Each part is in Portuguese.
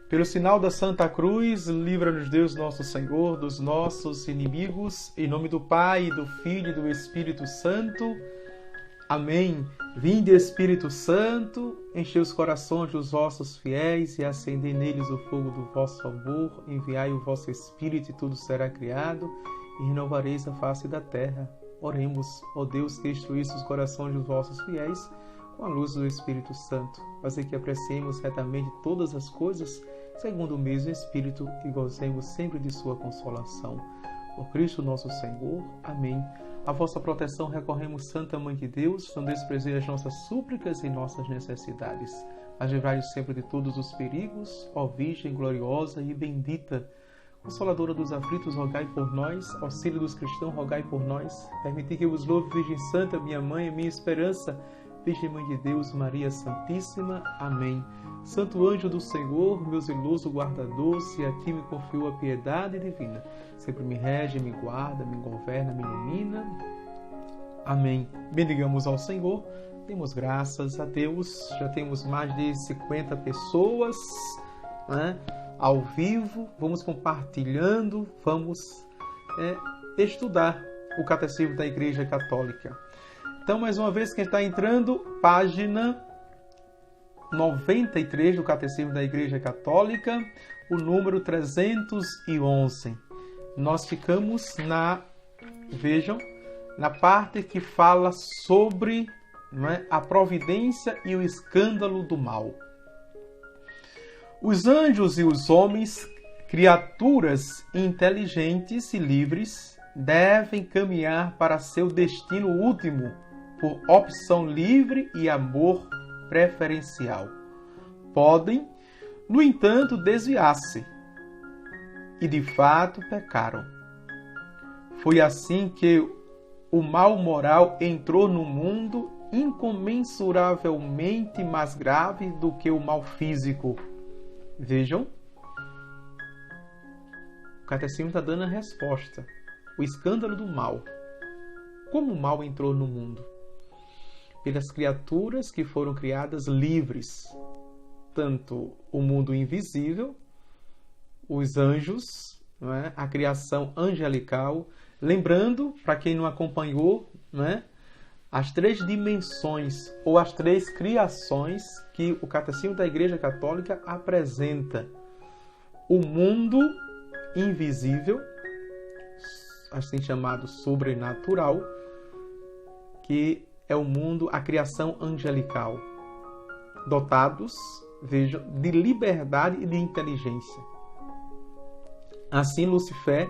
Pelo sinal da Santa Cruz, livra-nos Deus nosso Senhor dos nossos inimigos, em nome do Pai, do Filho e do Espírito Santo. Amém. Vinde, Espírito Santo, enchei os corações dos vossos fiéis e acendei neles o fogo do vosso amor. Enviai o vosso Espírito e tudo será criado e renovareis a face da terra. Oremos, ó Deus, que instruísse os corações dos vossos fiéis com a luz do Espírito Santo. Fazer que apreciemos retamente todas as coisas segundo o mesmo Espírito e gozemos sempre de sua consolação. Por Cristo nosso Senhor. Amém. A vossa proteção recorremos, Santa Mãe de Deus, não desprezei as nossas súplicas e nossas necessidades, mas livrai-nos sempre de todos os perigos, ó Virgem gloriosa e bendita. Consoladora dos aflitos, rogai por nós. Auxílio dos cristãos, rogai por nós. Permiti que eu vos louve, Virgem Santa, minha Mãe e minha esperança. Virgem Mãe de Deus, Maria Santíssima. Amém. Santo anjo do Senhor, meu zeloso guardador, se a ti me confio a piedade divina, sempre me rege, me guarda, me governa, me ilumina. Amém. Bendigamos ao Senhor, demos graças a Deus. Já temos mais de 50 pessoas, né, ao vivo. Vamos compartilhando, vamos estudar o Catecismo da Igreja Católica. Então, mais uma vez, quem está entrando, página 93 do Catecismo da Igreja Católica, o número 311. Nós ficamos na parte que fala sobre, a providência e o escândalo do mal. Os anjos e os homens, criaturas inteligentes e livres, devem caminhar para seu destino último por opção livre e amor preferencial. Podem, no entanto, desviar-se e de fato pecaram. Foi assim que o mal moral entrou no mundo, incomensuravelmente mais grave do que o mal físico. Vejam, o Catecismo está dando a resposta. O escândalo do mal. Como o mal entrou no mundo? Pelas criaturas que foram criadas livres, tanto o mundo invisível, os anjos, a criação angelical. Lembrando, para quem não acompanhou, as 3 dimensões ou as 3 criações que o Catecismo da Igreja Católica apresenta. O mundo invisível, assim chamado sobrenatural, que é o mundo, a criação angelical, dotados, vejam, de liberdade e de inteligência. Assim, Lucifer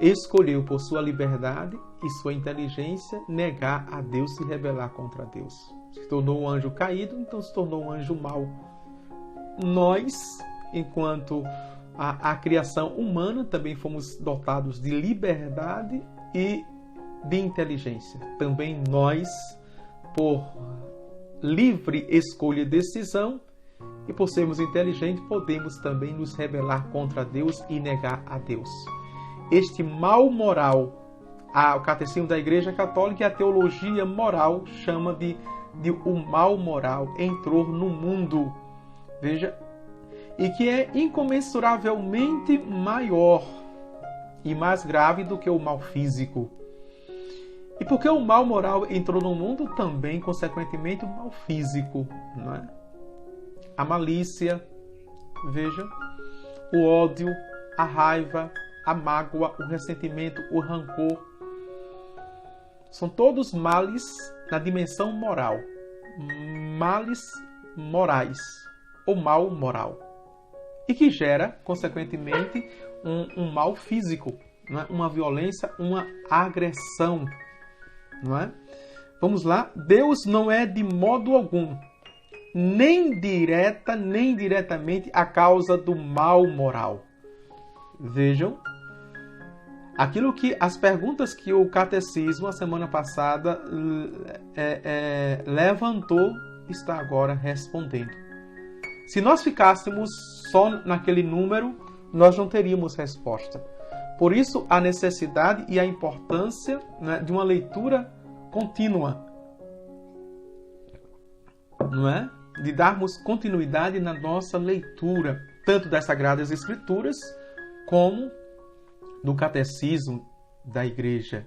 escolheu, por sua liberdade e sua inteligência, negar a Deus e se rebelar contra Deus. Se tornou um anjo caído, então se tornou um anjo mau. Nós, enquanto a criação humana, também fomos dotados de liberdade e de inteligência. Também nós, por livre escolha e decisão, e por sermos inteligentes, podemos também nos rebelar contra Deus e negar a Deus. Este mal moral, o Catecismo da Igreja Católica e a teologia moral chama de o mal moral entrou no mundo. Veja, e que é incomensuravelmente maior e mais grave do que o mal físico. E porque o mal moral entrou no mundo, também, consequentemente, o mal físico. A malícia, veja, o ódio, a raiva, a mágoa, o ressentimento, o rancor. São todos males na dimensão moral. Males morais, ou mal moral. E que gera, consequentemente, um mal físico, uma violência, uma agressão. Vamos lá. Deus não é de modo algum, nem direta, nem diretamente, a causa do mal moral. Vejam, as perguntas que o Catecismo, a semana passada, levantou, está agora respondendo. Se nós ficássemos só naquele número, nós não teríamos resposta. Por isso, a necessidade e a importância, de uma leitura contínua, de darmos continuidade na nossa leitura, tanto das Sagradas Escrituras como do Catecismo da Igreja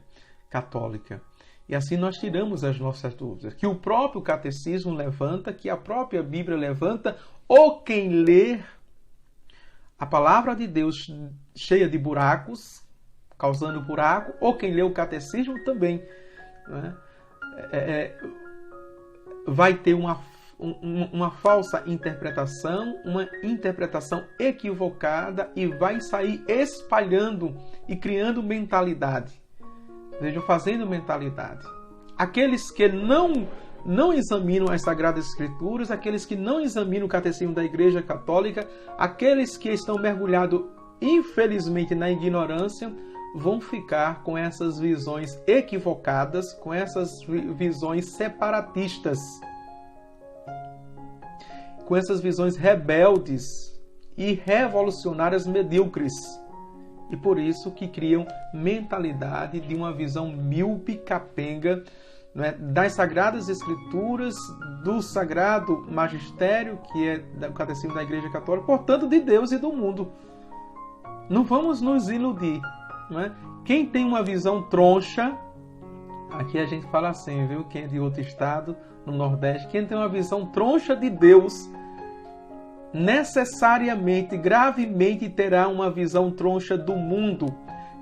Católica. E assim nós tiramos as nossas dúvidas, que o próprio Catecismo levanta, que a própria Bíblia levanta, ou quem lê a palavra de Deus cheia de buracos, causando buraco, ou quem lê o Catecismo também, né? Vai ter uma falsa interpretação, uma interpretação equivocada e vai sair espalhando e criando mentalidade. Vejam, fazendo mentalidade. Aqueles que não examinam as Sagradas Escrituras, aqueles que não examinam o Catecismo da Igreja Católica, aqueles que estão mergulhados, infelizmente, na ignorância, vão ficar com essas visões equivocadas, com essas visões separatistas, com essas visões rebeldes e revolucionárias medíocres. E por isso que criam mentalidade de uma visão míope, capenga, não é, das Sagradas Escrituras, do Sagrado Magistério, que é o Catecismo da Igreja Católica, portanto, de Deus e do mundo. Não vamos nos iludir. Não é? Quem tem uma visão troncha, aqui a gente fala assim, viu? Quem é de outro estado, no Nordeste, quem tem uma visão troncha de Deus, necessariamente, gravemente terá uma visão troncha do mundo,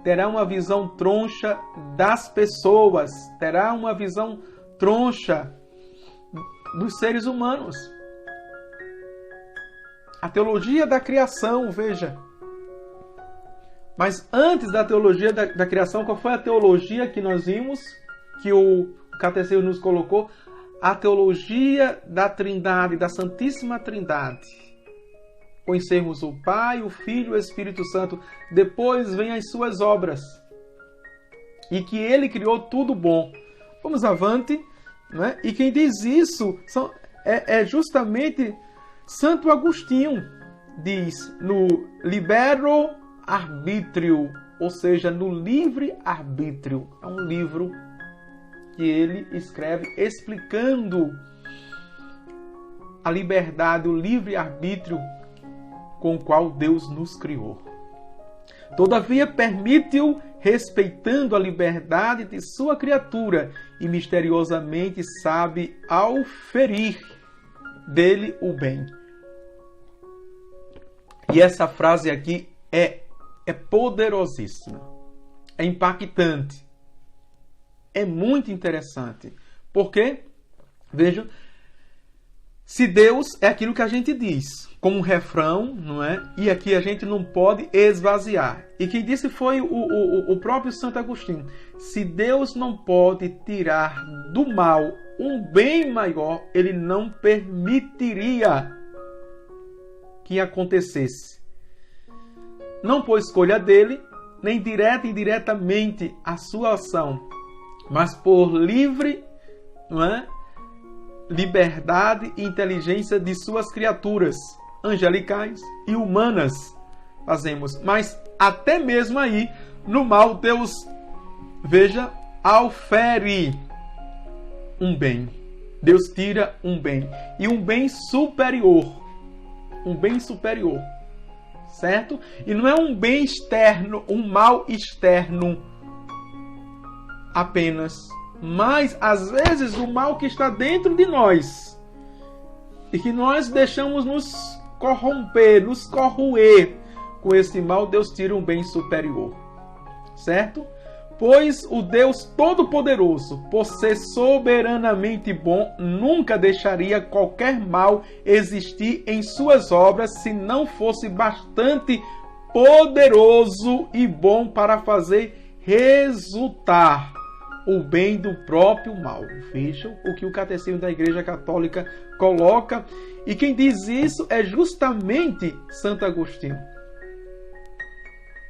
terá uma visão troncha das pessoas, terá uma visão troncha dos seres humanos. A teologia da criação, veja. Mas antes da teologia da criação, qual foi a teologia que nós vimos, que o Catecismo nos colocou? A teologia da Trindade, da Santíssima Trindade. Conhecemos o Pai, o Filho e o Espírito Santo. Depois vem as suas obras. E que ele criou tudo bom. Vamos avante. Né? E quem diz isso é justamente Santo Agostinho. Diz no Libero Arbítrio, ou seja, no livre arbítrio. É um livro que ele escreve explicando a liberdade, o livre arbítrio com o qual Deus nos criou. Todavia, permite-o respeitando a liberdade de sua criatura e misteriosamente sabe auferir dele o bem. E essa frase aqui é poderosíssima, é impactante, é muito interessante. Porque, vejam, se Deus é aquilo que a gente diz, como um refrão, não é? E aqui a gente não pode esvaziar. E quem disse foi o próprio Santo Agostinho. Se Deus não pode tirar do mal um bem maior, ele não permitiria que acontecesse. Não por escolha dele, nem direta e indiretamente a sua ação, mas por livre, não é? Liberdade e inteligência de suas criaturas, angelicais e humanas, fazemos. Mas até mesmo aí, no mal, Deus, veja, aufere um bem. Deus tira um bem. E um bem superior. Um bem superior. Certo? E não é um bem externo, um mal externo apenas, mas às vezes o mal que está dentro de nós e que nós deixamos nos corromper, nos corroer com esse mal. Deus tira um bem superior, certo? Pois o Deus Todo-Poderoso, por ser soberanamente bom, nunca deixaria qualquer mal existir em suas obras se não fosse bastante poderoso e bom para fazer resultar o bem do próprio mal. Vejam o que o Catecismo da Igreja Católica coloca. E quem diz isso é justamente Santo Agostinho.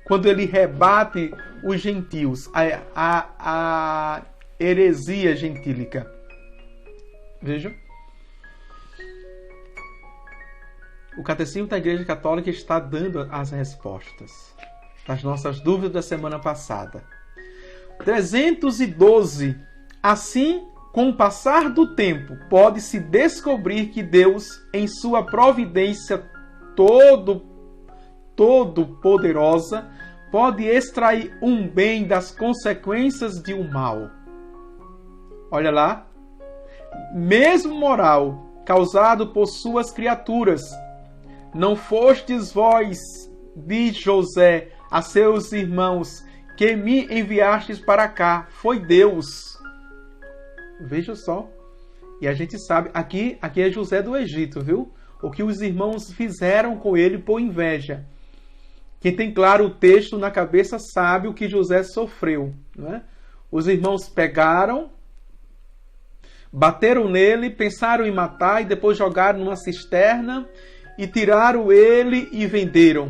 Quando ele rebate os gentios, a heresia gentílica. Vejam. O Catecismo da Igreja Católica está dando as respostas das nossas dúvidas da semana passada. 312. Assim, com o passar do tempo, pode-se descobrir que Deus, em sua providência todo todo-poderosa pode extrair um bem das consequências de um mal. Olha lá. Mesmo moral causado por suas criaturas, não fostes vós, diz José a seus irmãos, que me enviastes para cá, foi Deus. Veja só. E a gente sabe, aqui é José do Egito, viu? O que os irmãos fizeram com ele por inveja. Quem tem claro o texto na cabeça sabe o que José sofreu, não é? Os irmãos pegaram, bateram nele, pensaram em matar e depois jogaram numa cisterna e tiraram ele e venderam.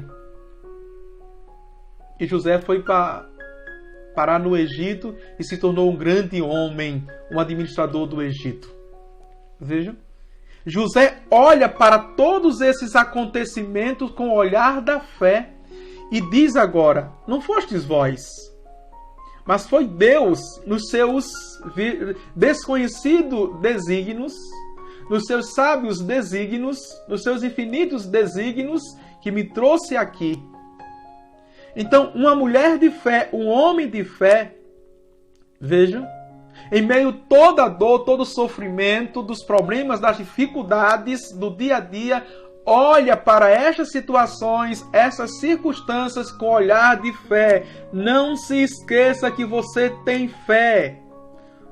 E José foi parar no Egito e se tornou um grande homem, um administrador do Egito. Vejam. José olha para todos esses acontecimentos com o olhar da fé e diz agora, não fostes vós, mas foi Deus nos seus desconhecidos desígnios, nos seus sábios desígnios, nos seus infinitos desígnios que me trouxe aqui. Então, uma mulher de fé, um homem de fé, vejam, em meio a toda a dor, todo o sofrimento, dos problemas, das dificuldades do dia a dia, olha para estas situações, essas circunstâncias com olhar de fé. Não se esqueça que você tem fé.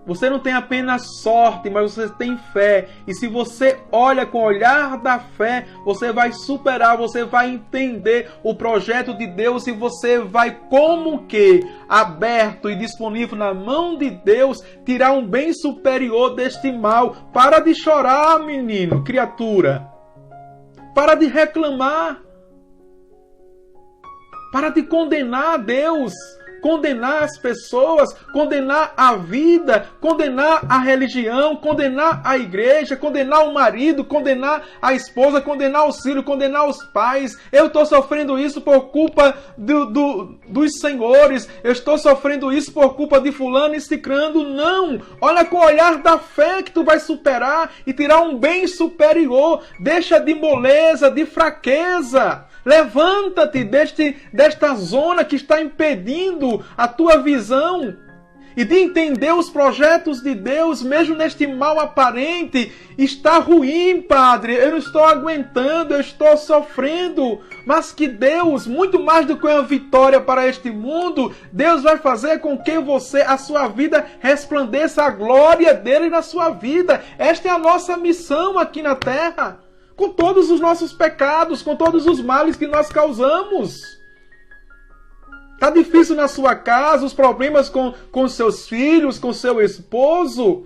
Você não tem apenas sorte, mas você tem fé. E se você olha com o olhar da fé, você vai superar, você vai entender o projeto de Deus e você vai, como que, aberto e disponível na mão de Deus, tirar um bem superior deste mal. Para de chorar, menino, criatura. Para de reclamar. Para de condenar a Deus. Condenar as pessoas, condenar a vida, condenar a religião, condenar a igreja, condenar o marido, condenar a esposa, condenar os filhos, condenar os pais. Eu estou sofrendo isso por culpa dos senhores, eu estou sofrendo isso por culpa de fulano e cicrano. Não! Olha com o olhar da fé que tu vai superar e tirar um bem superior. Deixa de moleza, de fraqueza. Levanta-te desta zona que está impedindo a tua visão e de entender os projetos de Deus, mesmo neste mal aparente. Está ruim, Padre, eu não estou aguentando, eu estou sofrendo, mas que Deus, muito mais do que uma vitória para este mundo, Deus vai fazer com que a sua vida resplandeça a glória dele na sua vida. Esta é a nossa missão aqui na terra. Com todos os nossos pecados, com todos os males que nós causamos. Está difícil na sua casa, os problemas com seus filhos, com seu esposo.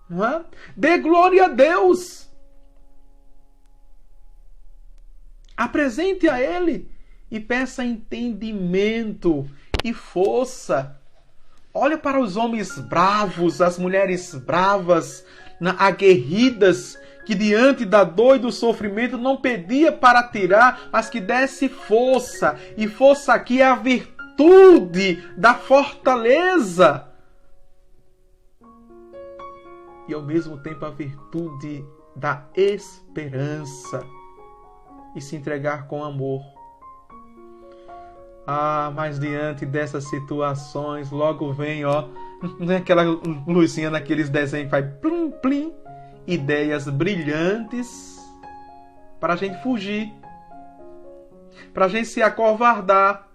Não é? Dê glória a Deus. Apresente a Ele e peça entendimento e força. Olha para os homens bravos, as mulheres bravas, aguerridas, que diante da dor e do sofrimento não pedia para tirar, mas que desse força. E força aqui é a virtude da fortaleza. E ao mesmo tempo a virtude da esperança. E se entregar com amor. Mas diante dessas situações, logo vem, não é aquela luzinha naqueles desenhos que faz plim, plim. Ideias brilhantes para a gente fugir, para a gente se acovardar.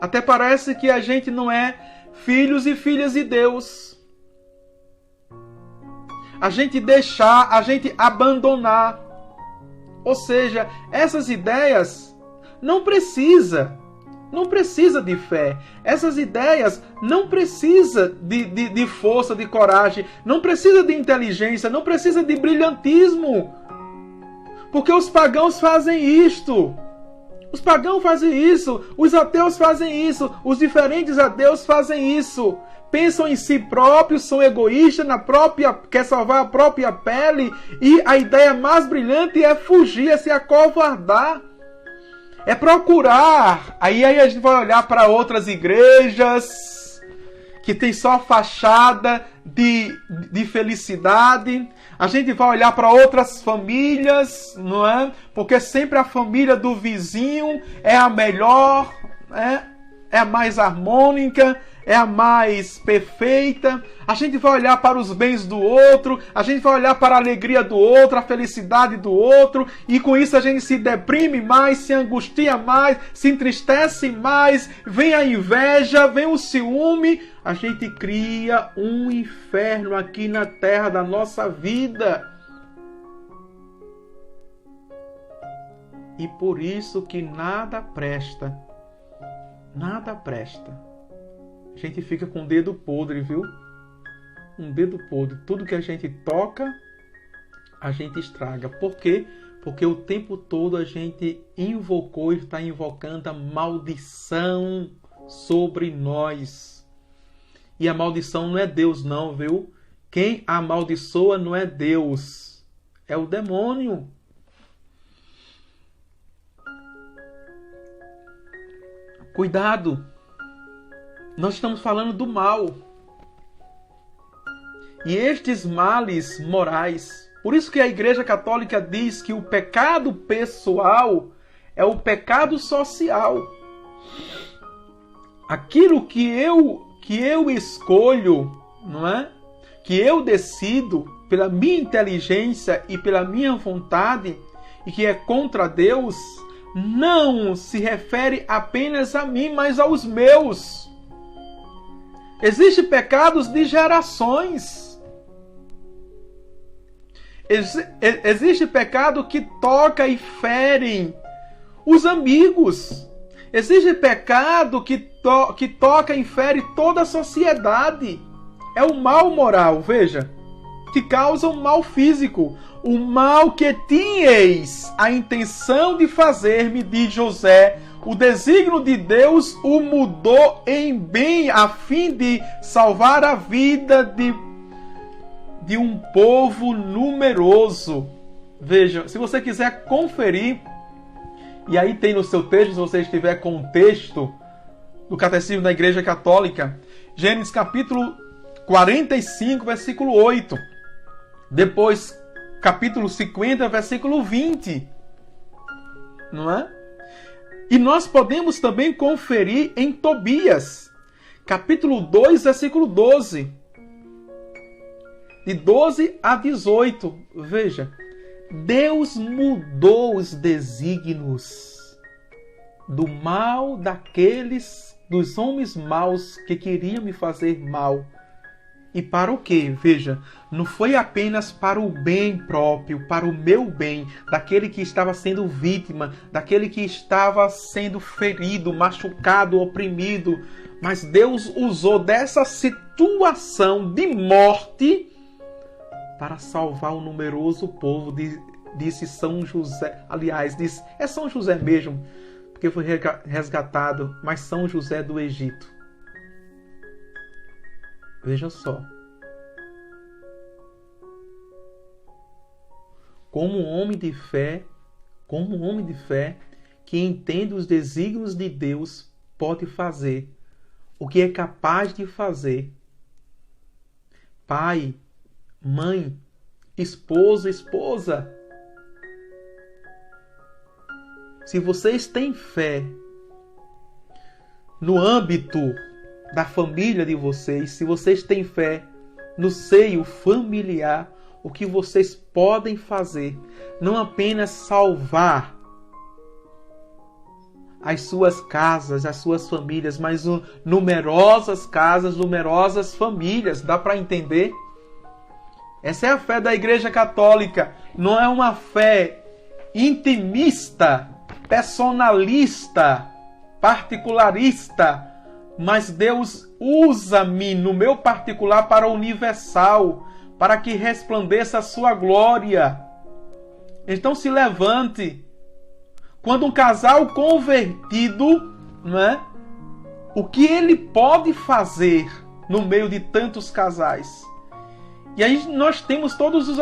Até parece que a gente não é filhos e filhas de Deus. A gente deixar, a gente abandonar. Ou seja, essas ideias não precisa de fé. Essas ideias não precisa de força, de coragem, não precisa de inteligência, não precisa de brilhantismo. Porque os pagãos fazem isto. Os pagãos fazem isso, os ateus fazem isso, os diferentes a Deus fazem isso. Pensam em si próprios, são egoístas, quer salvar a própria pele, e a ideia mais brilhante é fugir, é se acovardar. É procurar. Aí a gente vai olhar para outras igrejas que tem só fachada de felicidade. A gente vai olhar para outras famílias, não é? Porque sempre a família do vizinho é a melhor, é a mais harmônica, é a mais perfeita. A gente vai olhar para os bens do outro, a gente vai olhar para a alegria do outro, a felicidade do outro, e com isso a gente se deprime mais, se angustia mais, se entristece mais, vem a inveja, vem o ciúme. A gente cria um inferno aqui na terra da nossa vida. E por isso que nada presta. Nada presta. A gente fica com o dedo podre, viu? Um dedo podre. Tudo que a gente toca, a gente estraga. Por quê? Porque o tempo todo a gente invocou e está invocando a maldição sobre nós. E a maldição não é Deus não, viu? Quem amaldiçoa não é Deus. É o demônio. Cuidado! Nós estamos falando do mal. E estes males morais. Por isso que a Igreja Católica diz que o pecado pessoal é o pecado social. Aquilo que eu escolho, não é? Que eu decido pela minha inteligência e pela minha vontade e que é contra Deus, não se refere apenas a mim, mas aos meus. Existem pecados de gerações. Existe pecado que toca e ferem os amigos. Existe pecado que toca e fere toda a sociedade. É o mal moral, veja, que causa o mal físico. O mal que tinhais a intenção de fazer-me, diz José, o desígnio de Deus o mudou em bem, a fim de salvar a vida de um povo numeroso. Veja, se você quiser conferir, e aí tem no seu texto, se você estiver com o texto do Catecismo da Igreja Católica, Gênesis capítulo 45, versículo 8. Depois, capítulo 50, versículo 20. Não é? E nós podemos também conferir em Tobias, capítulo 2, versículo 12. De 12 a 18. Veja, Deus mudou os desígnios do mal dos homens maus que queriam me fazer mal. E para o quê? Veja, não foi apenas para o bem próprio, para o meu bem, daquele que estava sendo vítima, daquele que estava sendo ferido, machucado, oprimido, mas Deus usou dessa situação de morte para salvar um numeroso povo, disse São José. Aliás, é São José mesmo, porque foi resgatado, mas São José do Egito. Veja só. Como um homem de fé que entende os desígnios de Deus pode fazer o que é capaz de fazer. Pai, mãe, esposa. Se vocês têm fé no âmbito da família de vocês, se vocês têm fé no seio familiar, o que vocês podem fazer, não apenas salvar as suas casas, as suas famílias, mas numerosas casas, numerosas famílias. Dá para entender? Essa é a fé da Igreja Católica. Não é uma fé intimista, personalista, particularista, mas Deus usa-me no meu particular para o universal, para que resplandeça a sua glória. Então se levante. Quando um casal convertido, não é? O que ele pode fazer no meio de tantos casais? E aí nós temos todos os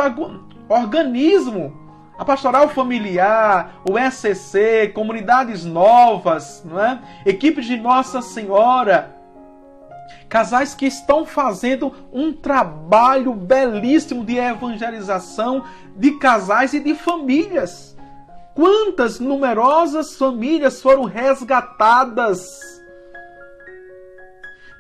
organismos, a pastoral familiar, o ECC, comunidades novas, não é? Equipes de Nossa Senhora. Casais que estão fazendo um trabalho belíssimo de evangelização de casais e de famílias. Quantas numerosas famílias foram resgatadas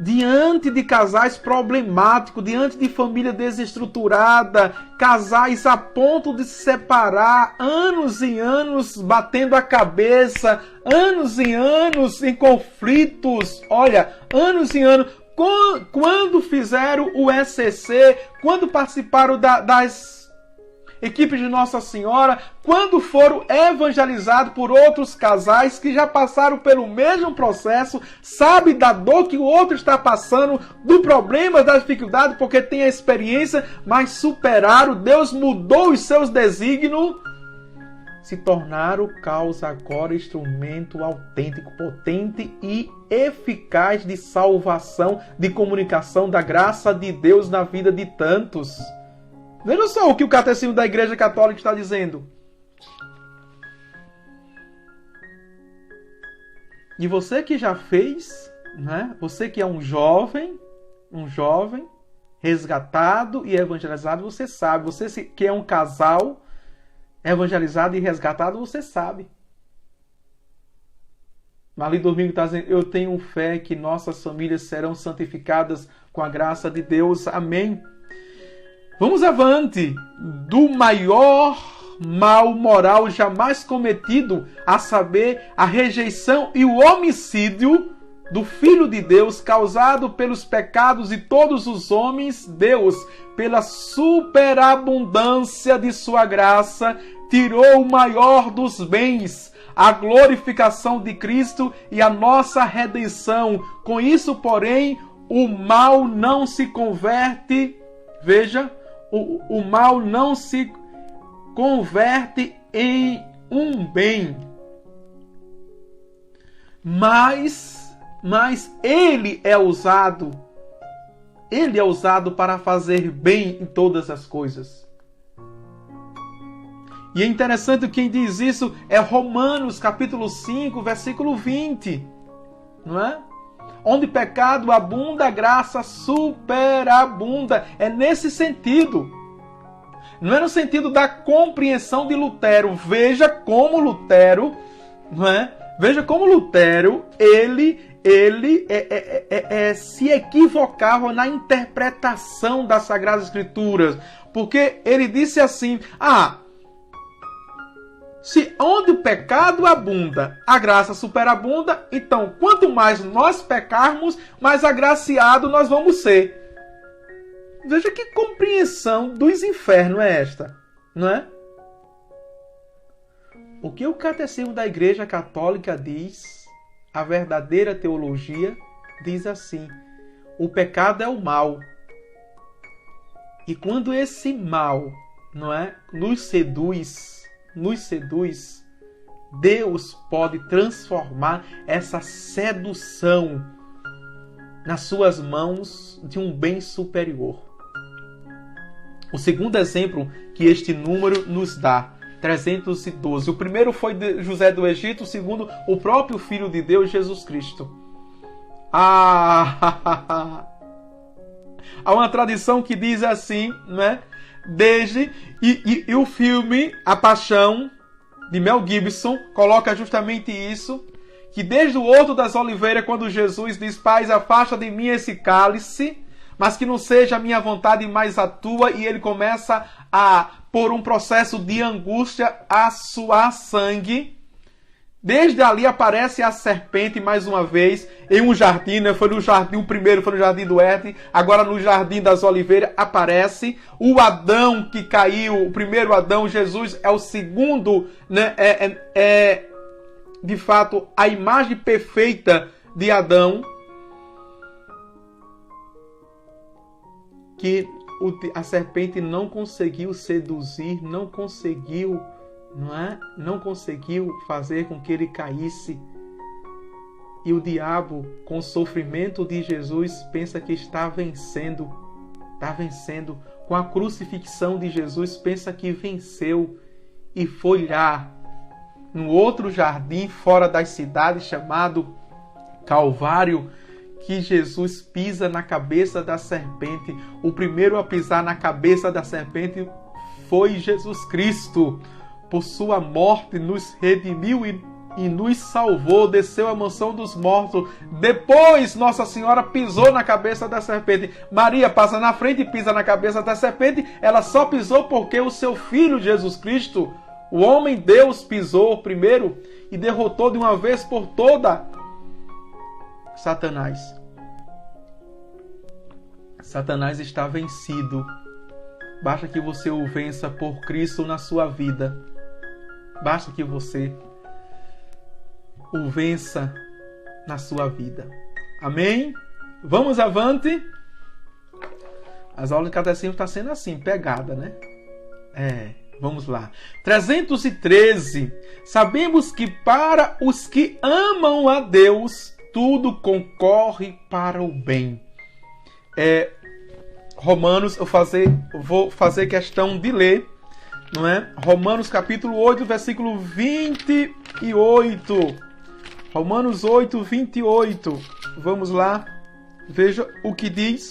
diante de casais problemáticos, diante de família desestruturada, casais a ponto de se separar, anos e anos batendo a cabeça, anos e anos em conflitos, olha, anos e anos. Quando fizeram o ECC, quando participaram das equipes de Nossa Senhora, quando foram evangelizados por outros casais que já passaram pelo mesmo processo, sabe da dor que o outro está passando, do problema, da dificuldade, porque tem a experiência, mas superaram, Deus mudou os seus desígnios, se tornaram causa agora instrumento autêntico, potente e eficaz de salvação, de comunicação da graça de Deus na vida de tantos. Veja só o que o Catecismo da Igreja Católica está dizendo. E você que já fez, né? Você que é um jovem resgatado e evangelizado, você sabe. Você que é um casal evangelizado e resgatado, você sabe. Marli Domingo está dizendo, eu tenho fé que nossas famílias serão santificadas com a graça de Deus. Amém. Vamos avante. Do maior mal moral jamais cometido, a saber, a rejeição e o homicídio do Filho de Deus, causado pelos pecados de todos os homens, Deus, pela superabundância de sua graça, tirou o maior dos bens, a glorificação de Cristo e a nossa redenção. Com isso, porém, o mal não se converte, veja, o mal não se converte em um bem, mas ele é usado para fazer bem em todas as coisas. E é interessante, quem diz isso é Romanos capítulo 5, versículo 20, não é? Onde pecado abunda, a graça superabunda. É nesse sentido. Não é no sentido da compreensão de Lutero. Veja como Lutero, não é? Veja como Lutero, ele se equivocava na interpretação das Sagradas Escrituras. Porque ele disse assim, se onde o pecado abunda, a graça superabunda, então quanto mais nós pecarmos, mais agraciado nós vamos ser. Veja que compreensão dos infernos é esta, não é? O que o Catecismo da Igreja Católica diz, a verdadeira teologia, diz assim, o pecado é o mal. E quando esse mal, não é, nos seduz, Deus pode transformar essa sedução nas suas mãos de um bem superior. O segundo exemplo que este número nos dá, 312. O primeiro foi de José do Egito, o segundo, o próprio Filho de Deus, Jesus Cristo. Há uma tradição que diz assim, né? E o filme A Paixão, de Mel Gibson, coloca justamente isso, que desde o Horto das Oliveiras, quando Jesus diz, Pai, afasta de mim esse cálice, mas que não seja a minha vontade, mas a tua, e ele começa a, por um processo de angústia, a suar sangue. Desde ali aparece a serpente mais uma vez em um jardim, né? Foi no jardim, o primeiro foi no jardim do Éden, agora no jardim das Oliveiras aparece o Adão que caiu, o primeiro Adão, Jesus é o segundo, né? De fato a imagem perfeita de Adão, que a serpente não conseguiu seduzir, não conseguiu fazer com que ele caísse. E o diabo, com o sofrimento de Jesus, pensa que está vencendo. Com a crucifixão de Jesus, pensa que venceu. E foi lá, no outro jardim, fora das cidades, chamado Calvário, que Jesus pisa na cabeça da serpente, o primeiro a pisar na cabeça da serpente foi Jesus Cristo. Por sua morte nos redimiu e nos salvou, desceu à mansão dos mortos. Depois Nossa Senhora pisou na cabeça da serpente. Maria passa na frente e pisa na cabeça da serpente. Ela só pisou porque o seu Filho Jesus Cristo, o homem Deus, pisou primeiro e derrotou de uma vez por toda Satanás. Satanás está vencido. Basta que você o vença por Cristo na sua vida. Basta que você o vença na sua vida. Amém? Vamos avante. As aulas de catecismo estão sendo assim, pegada, né? Vamos lá. 313. Sabemos que para os que amam a Deus, tudo concorre para o bem. Romanos, vou fazer questão de ler, não é? Romanos capítulo 8, versículo 28. Romanos 8, 28. Vamos lá. Veja o que diz.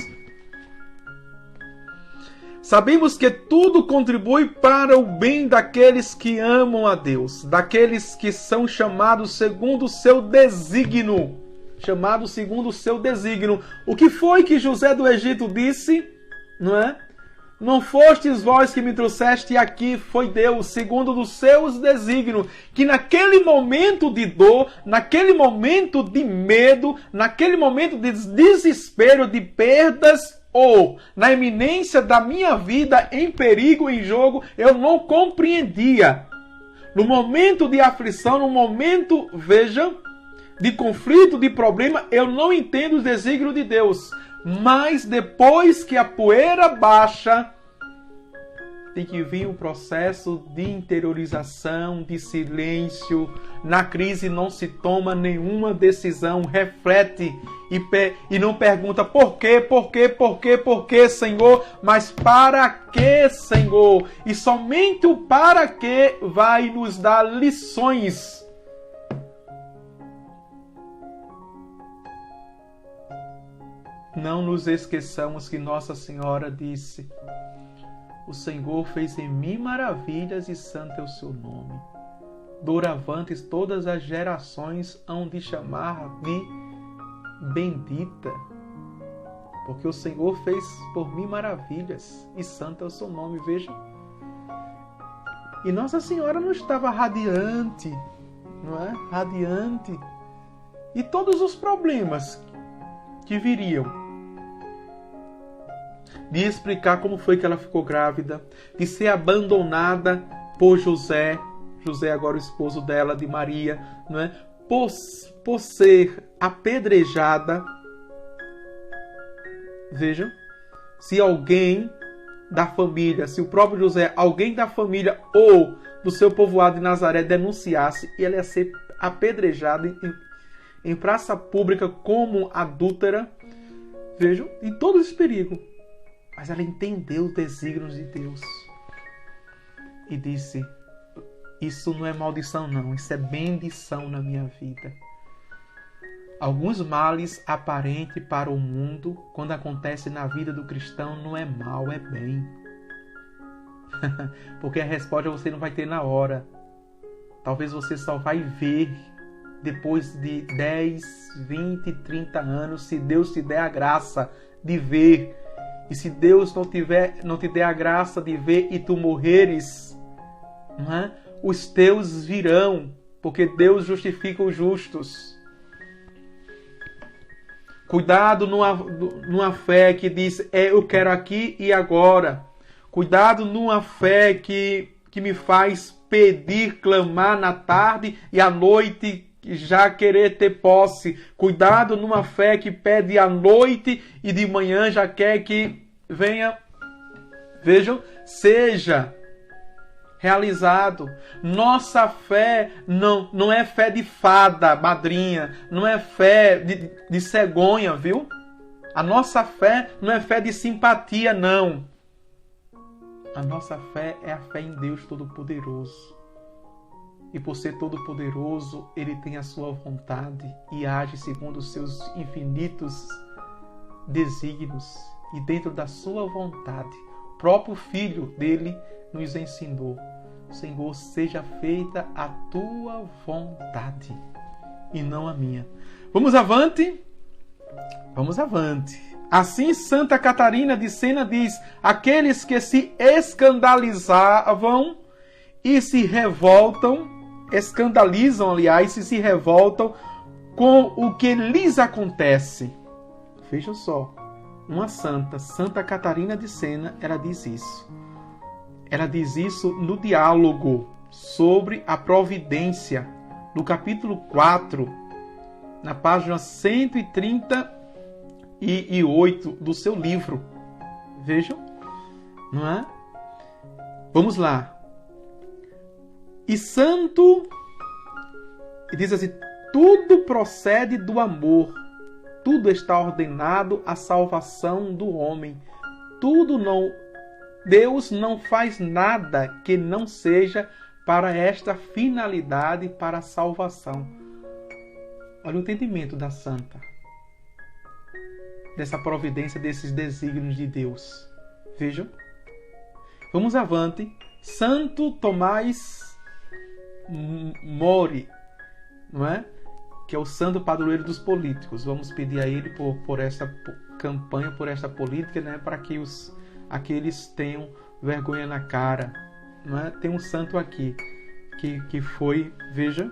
Sabemos que tudo contribui para o bem daqueles que amam a Deus, daqueles que são chamados segundo o seu desígnio. Chamados segundo o seu desígnio. O que foi que José do Egito disse? Não é? Não fostes vós que me trouxeste aqui, foi Deus, segundo os seus desígnios, que naquele momento de dor, naquele momento de medo, naquele momento de desespero, de perdas, ou na iminência da minha vida em perigo, em jogo, eu não compreendia. No momento de aflição, no momento, vejam, de conflito, de problema, eu não entendo os desígnios de Deus. Mas depois que a poeira baixa, tem que vir um processo de interiorização, de silêncio. Na crise não se toma nenhuma decisão, reflete e não pergunta por quê, Senhor, mas para quê, Senhor? E somente o para quê vai nos dar lições. Não nos esqueçamos que Nossa Senhora disse: o Senhor fez em mim maravilhas e santo é o seu nome. Doravante todas as gerações hão de chamar de bendita, porque o Senhor fez por mim maravilhas e santo é o seu nome. Veja. E Nossa Senhora não estava radiante, não é? Radiante. E todos os problemas que viriam, de explicar como foi que ela ficou grávida, de ser abandonada por José agora o esposo dela, de Maria, não é? Por ser apedrejada. Vejam, se alguém da família, se o próprio José, alguém da família ou do seu povoado de Nazaré denunciasse, ela ia ser apedrejada em praça pública como adúltera. Vejam, em todo esse perigo. Mas ela entendeu os desígnios de Deus e disse: isso não é maldição não, isso é bendição na minha vida. Alguns males aparentes para o mundo, quando acontece na vida do cristão, não é mal, é bem. Porque a resposta você não vai ter na hora. Talvez você só vai ver depois de 10, 20, 30 anos, se Deus te der a graça de ver. E se Deus não te der a graça de ver e tu morreres, não é? Os teus virão, porque Deus justifica os justos. Cuidado numa fé que diz, eu quero aqui e agora. Cuidado numa fé que me faz pedir, clamar na tarde e à noite já querer ter posse. Cuidado numa fé que pede à noite e de manhã já quer que venha, vejam, seja realizado. Nossa fé não é fé de fada, madrinha, não é fé de cegonha, viu? A nossa fé não é fé de simpatia, não. A nossa fé é a fé em Deus Todo-Poderoso. e por ser todo-poderoso, Ele tem a sua vontade e age segundo os seus infinitos desígnios. E dentro da sua vontade, o próprio Filho dele nos ensinou: Senhor, seja feita a tua vontade e não a minha. Vamos avante? Vamos avante. Assim, Santa Catarina de Sena diz: aqueles que se escandalizavam e se revoltam, escandalizam, aliás, e se revoltam com o que lhes acontece. Vejam só, uma santa, Santa Catarina de Sena, ela diz isso. Ela diz isso no diálogo sobre a providência, no capítulo 4, na página 138 do seu livro. Vejam, não é? Vamos lá. E santo, e diz assim: tudo procede do amor, tudo está ordenado à salvação do homem. Deus não faz nada que não seja para esta finalidade, para a salvação. Olha o entendimento da santa, dessa providência, desses desígnios de Deus. Vejam. Vamos avante. Santo Tomás Mori, não é? Que é o santo padroeiro dos políticos. Vamos pedir a ele por esta campanha, por esta política, né? Para que aqueles tenham vergonha na cara, não é? Tem um santo aqui que foi, veja,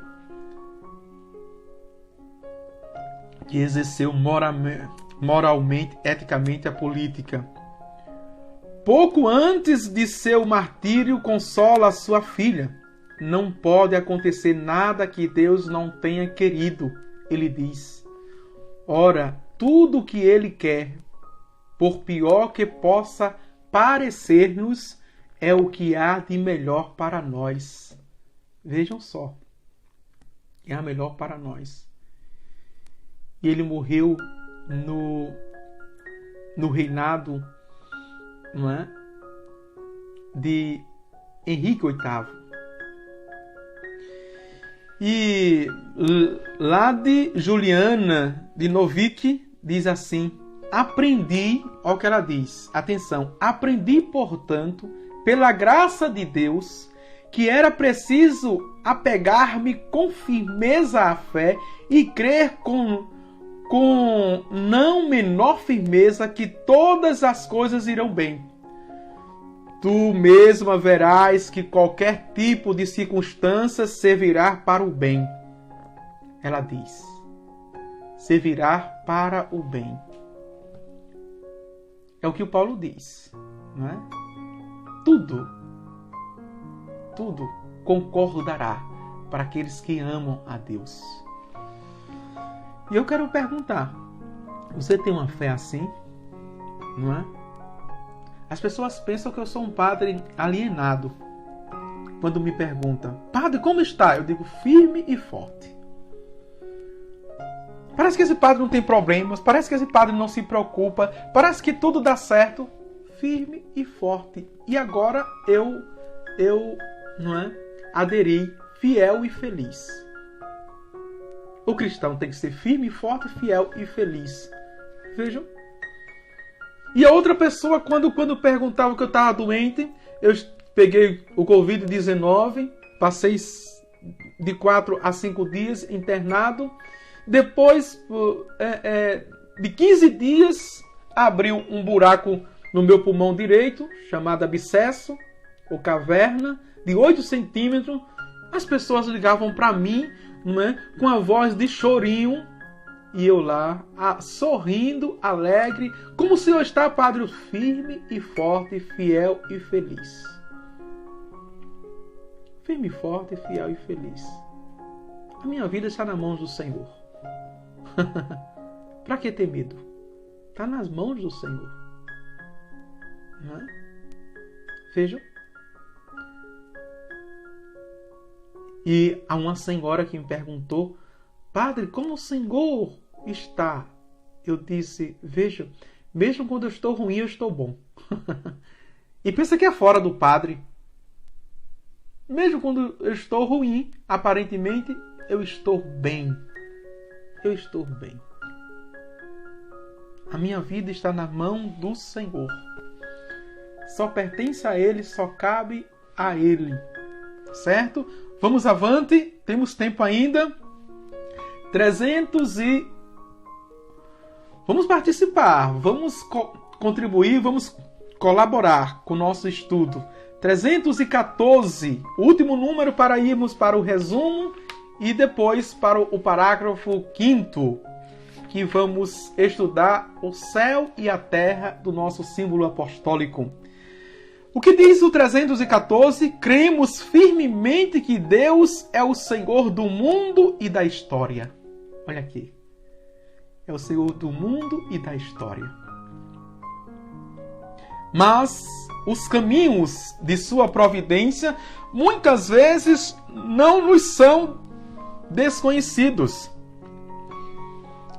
que exerceu moralmente, eticamente a política. Pouco antes de seu martírio, consola a sua filha. Não pode acontecer nada que Deus não tenha querido, ele diz. Ora, tudo o que ele quer, por pior que possa parecer-nos, é o que há de melhor para nós. Vejam só, é a melhor para nós. E ele morreu no reinado, não é, de Henrique VIII. E Lade Juliana de Novick diz assim: aprendi, olha o que ela diz, atenção, aprendi, portanto, pela graça de Deus, que era preciso apegar-me com firmeza à fé e crer com não menor firmeza que todas as coisas irão bem. Tu mesma verás que qualquer tipo de circunstância servirá para o bem. Ela diz: servirá para o bem. É o que o Paulo diz, não é? Tudo concordará para aqueles que amam a Deus. E eu quero perguntar: você tem uma fé assim? Não é? As pessoas pensam que eu sou um padre alienado. Quando me perguntam: padre, como está? Eu digo: firme e forte. Parece que esse padre não tem problemas, parece que esse padre não se preocupa, parece que tudo dá certo. Firme e forte. E agora eu não é, aderi, fiel e feliz. O cristão tem que ser firme, forte, fiel e feliz. Vejam. E a outra pessoa, quando perguntava que eu estava doente, eu peguei o Covid-19, passei de 4 a 5 dias internado. Depois de 15 dias, abriu um buraco no meu pulmão direito, chamado abscesso, ou caverna, de 8 centímetros. As pessoas ligavam para mim, não é, com a voz de chorinho, e eu lá, sorrindo, alegre. Como o senhor está, padre? Firme e forte, fiel e feliz. Firme, forte, fiel e feliz. A minha vida está nas mãos do Senhor. Para que ter medo? Está nas mãos do Senhor. Não é? Vejam. E há uma senhora que me perguntou: padre, como o Senhor está? Eu disse: veja, mesmo quando eu estou ruim, eu estou bom. E pensa que é fora do padre. Mesmo quando eu estou ruim, aparentemente eu estou bem. Eu estou bem. A minha vida está na mão do Senhor. Só pertence a Ele, só cabe a Ele. Certo? Vamos avante, temos tempo ainda. 300 e... Vamos participar, vamos contribuir, vamos colaborar com o nosso estudo. 314, último número para irmos para o resumo e depois para o parágrafo 5º, que vamos estudar o céu e a terra do nosso símbolo apostólico. O que diz o 314? Cremos firmemente que Deus é o Senhor do mundo e da história. Olha aqui. É o Senhor do mundo e da história. Mas os caminhos de sua providência muitas vezes não nos são desconhecidos.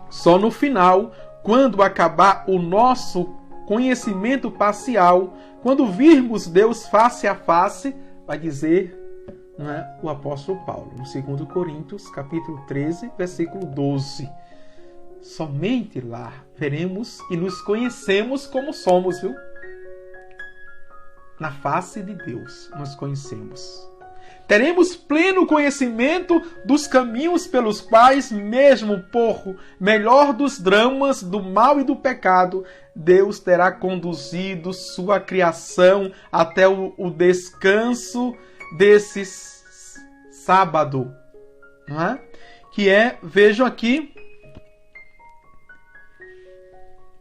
Só no final, quando acabar o nosso conhecimento parcial, quando virmos Deus face a face, vai dizer, não é, o apóstolo Paulo, no 2 Coríntios, capítulo 13, versículo 12. Somente lá veremos e nos conhecemos como somos, viu? Na face de Deus nos conhecemos. Teremos pleno conhecimento dos caminhos pelos quais, mesmo por melhor dos dramas, do mal e do pecado, Deus terá conduzido sua criação até o descanso desse sábado. Não é? Que é, vejam aqui,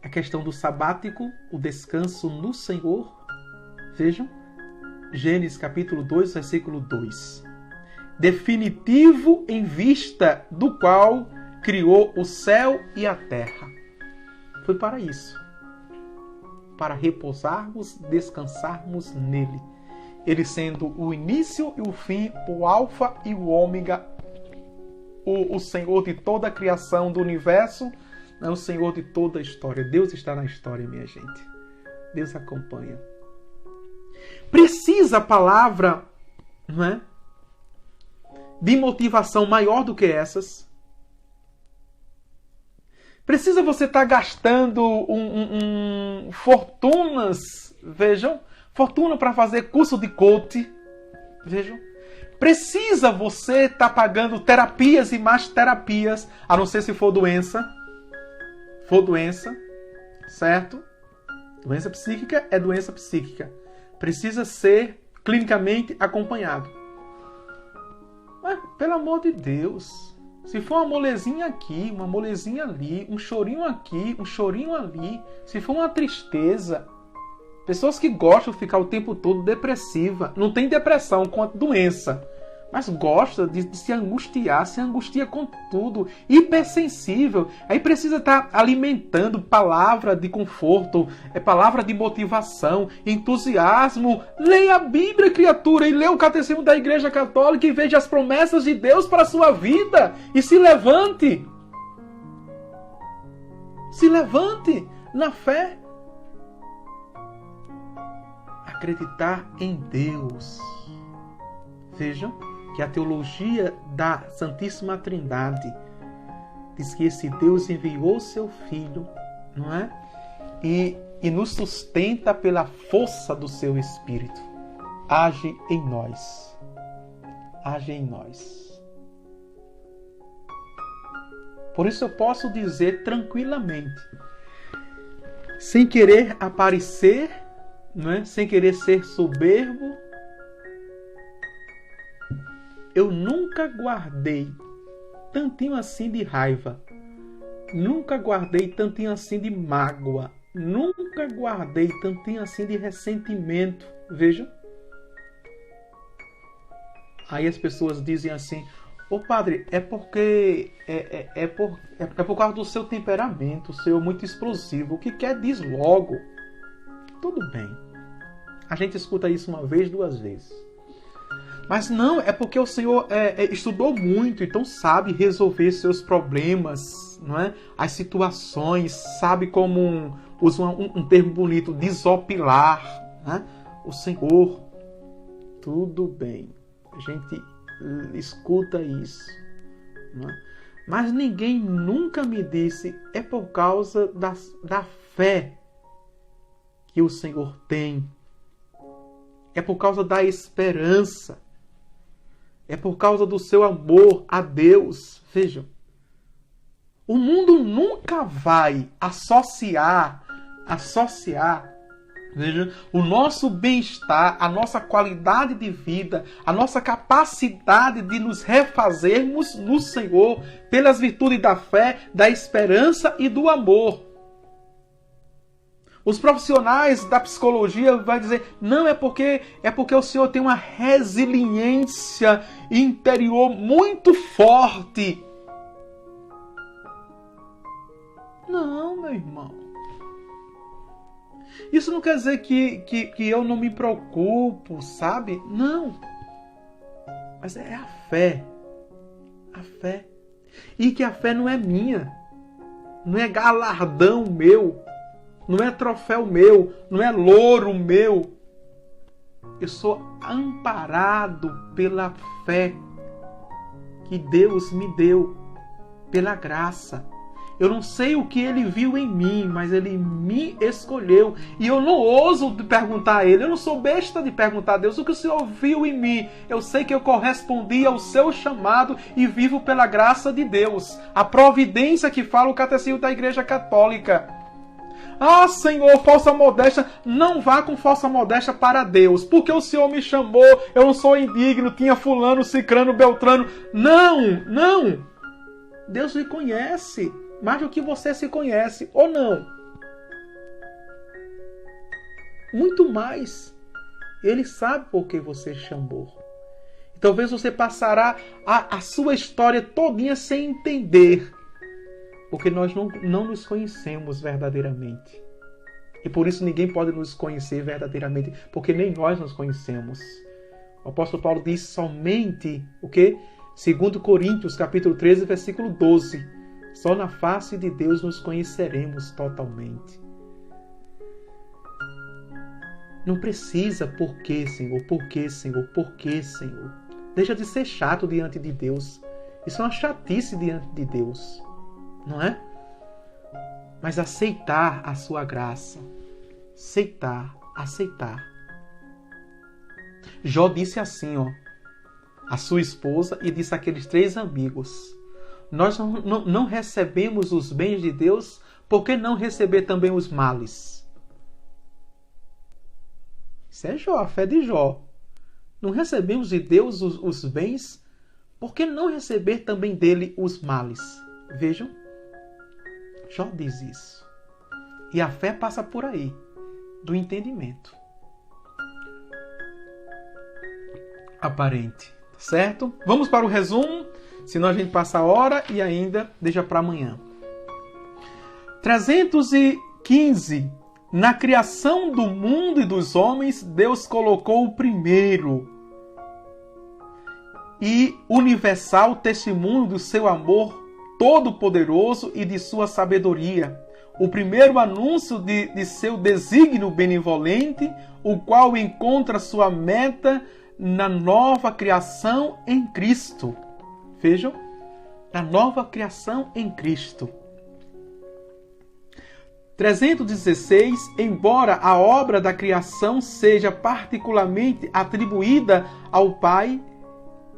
a questão do sabático, o descanso no Senhor. Vejam, Gênesis capítulo 2, versículo 2. Definitivo em vista do qual criou o céu e a terra. Foi para isso. Para repousarmos, descansarmos nele. Ele sendo o início e o fim, o alfa e o ômega, o Senhor de toda a criação do universo, é o Senhor de toda a história. Deus está na história, minha gente. Deus acompanha. Precisa a palavra, não é, de motivação maior do que essas? Precisa você estar gastando fortunas, vejam, fortuna para fazer curso de coach, vejam. Precisa você estar pagando terapias e mais terapias, a não ser se for doença, certo? Doença psíquica é doença psíquica. Precisa ser clinicamente acompanhado. Mas, pelo amor de Deus, se for uma molezinha aqui, uma molezinha ali, um chorinho aqui, um chorinho ali, se for uma tristeza, pessoas que gostam de ficar o tempo todo depressiva, não tem depressão quanto doença, mas gosta de se angustiar, se angustia com tudo, hipersensível, aí precisa estar alimentando palavra de conforto, palavra de motivação, entusiasmo. Leia a Bíblia, criatura, e leia o Catecismo da Igreja Católica e veja as promessas de Deus para a sua vida e se levante. Se levante na fé. Acreditar em Deus. Vejam que a teologia da Santíssima Trindade diz que esse Deus enviou seu Filho, não é? E nos sustenta pela força do seu Espírito. Age em nós. Age em nós. Por isso eu posso dizer tranquilamente, sem querer aparecer, não é? Sem querer ser soberbo, eu nunca guardei tantinho assim de raiva, nunca guardei tantinho assim de mágoa, nunca guardei tantinho assim de ressentimento. Vejam. Aí as pessoas dizem assim: ô padre, é porque é por causa do seu temperamento, o seu muito explosivo, o que quer diz logo. Tudo bem. A gente escuta isso uma vez, duas vezes. Mas não, é porque o Senhor estudou muito, então sabe resolver seus problemas, não é? As situações, sabe como, usa um termo bonito, desopilar, né? O Senhor, tudo bem. A gente escuta isso. Não é? Mas ninguém nunca me disse, é por causa da fé que o Senhor tem. É por causa da esperança. É por causa do seu amor a Deus. Vejam, o mundo nunca vai associar, veja, o nosso bem-estar, a nossa qualidade de vida, a nossa capacidade de nos refazermos no Senhor pelas virtudes da fé, da esperança e do amor. Os profissionais da psicologia vão dizer, não, é porque o Senhor tem uma resiliência interior muito forte. Não, meu irmão. Isso não quer dizer que eu não me preocupo, sabe? Não. Mas é a fé. A fé. E que a fé não é minha. Não é galardão meu. Não é troféu meu. Não é louro meu. Eu sou amparado pela fé que Deus me deu. Pela graça. Eu não sei o que ele viu em mim, mas ele me escolheu. E eu não ouso perguntar a ele. Eu não sou besta de perguntar a Deus o que o Senhor viu em mim. Eu sei que eu correspondi ao seu chamado e vivo pela graça de Deus. A providência que fala o Catecismo da Igreja Católica. Ah, Senhor, falsa modéstia. Não vá com falsa modéstia para Deus. Porque o Senhor me chamou. Eu não sou indigno. Tinha fulano, cicrano, beltrano. Não, não. Deus me conhece. Mais do que você se conhece, ou não? Muito mais. Ele sabe por que você chamou. Talvez você passará a sua história todinha sem entender. Porque nós não nos conhecemos verdadeiramente. E por isso ninguém pode nos conhecer verdadeiramente. Porque nem nós nos conhecemos. O apóstolo Paulo diz somente o quê? 2 Coríntios, capítulo 13, versículo 12. Só na face de Deus nos conheceremos totalmente. Não precisa por quê, Senhor, por quê, Senhor, por quê, Senhor. Deixa de ser chato diante de Deus. Isso é uma chatice diante de Deus, não é? Mas aceitar a sua graça. Aceitar. Jó disse assim, a sua esposa, e disse àqueles 3 amigos: nós não recebemos os bens de Deus, por que não receber também os males? Isso é Jó, a fé de Jó. Não recebemos de Deus os bens, por que não receber também dele os males? Vejam, Jó diz isso. E a fé passa por aí, do entendimento aparente. Certo? Vamos para o resumo. Senão a gente passa a hora e ainda deixa para amanhã. 315. Na criação do mundo e dos homens, Deus colocou o primeiro e universal testemunho do seu amor todo-poderoso e de sua sabedoria. O primeiro anúncio de seu desígnio benevolente, o qual encontra sua meta na nova criação em Cristo. Vejam, a nova criação em Cristo. 316. Embora a obra da criação seja particularmente atribuída ao Pai,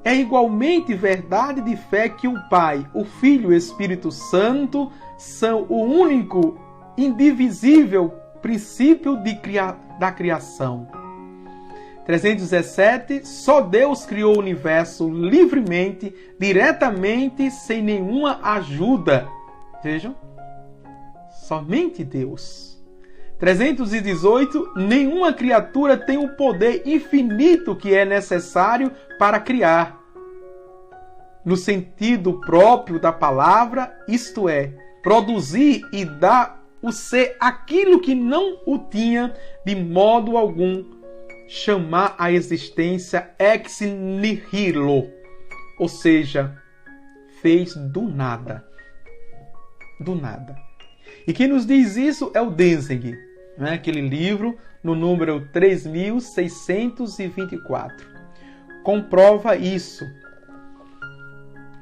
é igualmente verdade de fé que o Pai, o Filho e o Espírito Santo são o único, indivisível princípio da criação. 317. Só Deus criou o universo livremente, diretamente, sem nenhuma ajuda. Vejam. Somente Deus. 318. Nenhuma criatura tem o poder infinito que é necessário para criar. No sentido próprio da palavra, isto é, produzir e dar o ser aquilo que não o tinha de modo algum, chamar a existência ex nihilo, ou seja, fez do nada. Do nada. E quem nos diz isso é o Denzinger, né? Aquele livro no número 3624. comprova isso.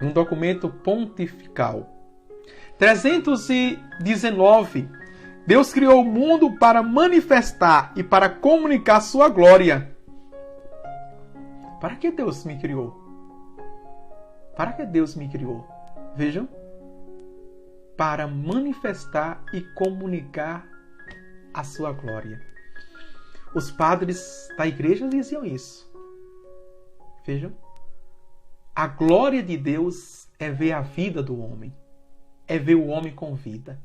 Um documento pontifical. 319. Deus criou o mundo para manifestar e para comunicar sua glória. Para que Deus me criou? Para que Deus me criou? Vejam. Para manifestar e comunicar a sua glória. Os padres da igreja diziam isso. Vejam. A glória de Deus é ver a vida do homem. É ver o homem com vida.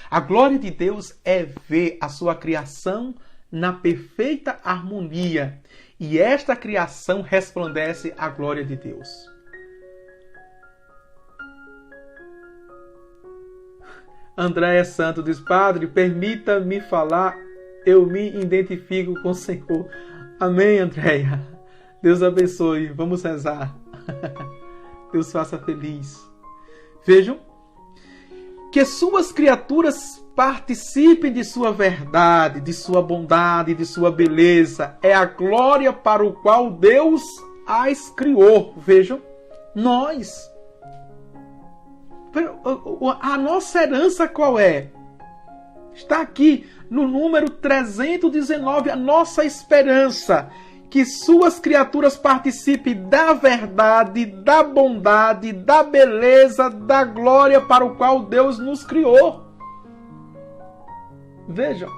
A glória de Deus é ver a sua criação na perfeita harmonia. E esta criação resplandece a glória de Deus. Andréia Santos diz: Padre, permita-me falar, eu me identifico com o Senhor. Amém, Andréia. Deus abençoe. Vamos rezar. Deus faça feliz. Vejam, que suas criaturas participem de sua verdade, de sua bondade, de sua beleza. É a glória para o qual Deus as criou. Vejam, nós. A nossa herança qual é? Está aqui no número 319, a nossa esperança. Que suas criaturas participem da verdade, da bondade, da beleza, da glória para o qual Deus nos criou. Vejam,